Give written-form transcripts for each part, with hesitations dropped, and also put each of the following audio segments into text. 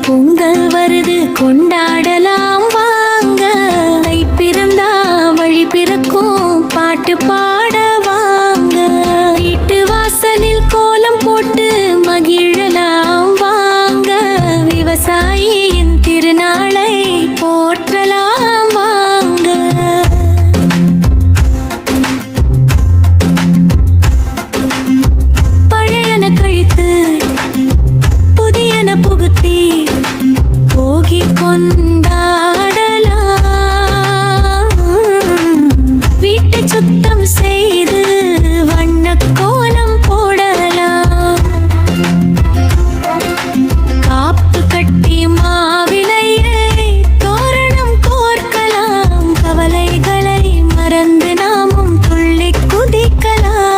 பொங்கல் வருது கொண்டாடலாம் வாங்க. தை பிறந்தா வழி பிறக்கும் பாட்டு பாட வாங்க. வீட்டு வாசலில் கோலம் போட்டு மகிழலாம் வாங்க. விவசாயியின் திருநாளை போற்றலாம் வாங்க. பழையன கழித்து புதியன புகுத்தி போகி கொண்டாடலாம். வீட்டை சுத்தம் செய்து வண்ண கோலம் போடலாம். காப்பு கட்டி மாவிலையை தோரணம் கோர்க்கலாம். கவலைகளை மறந்து நாமும் துள்ளி குதிக்கலாம்.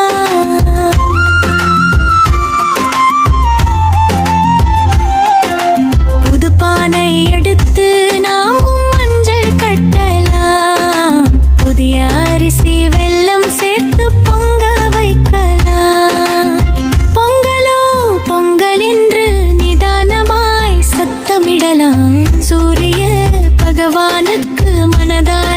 பானை எடுத்து நாமும் மஞ்சள் கட்டலாம். புதிய அரிசி வெல்லம் சேர்த்து பொங்க வைக்கலாம். பொங்கலோ பொங்கல் என்று நிதானமாய் சத்தமிடலாம். சூரிய பகவானுக்கு மனதார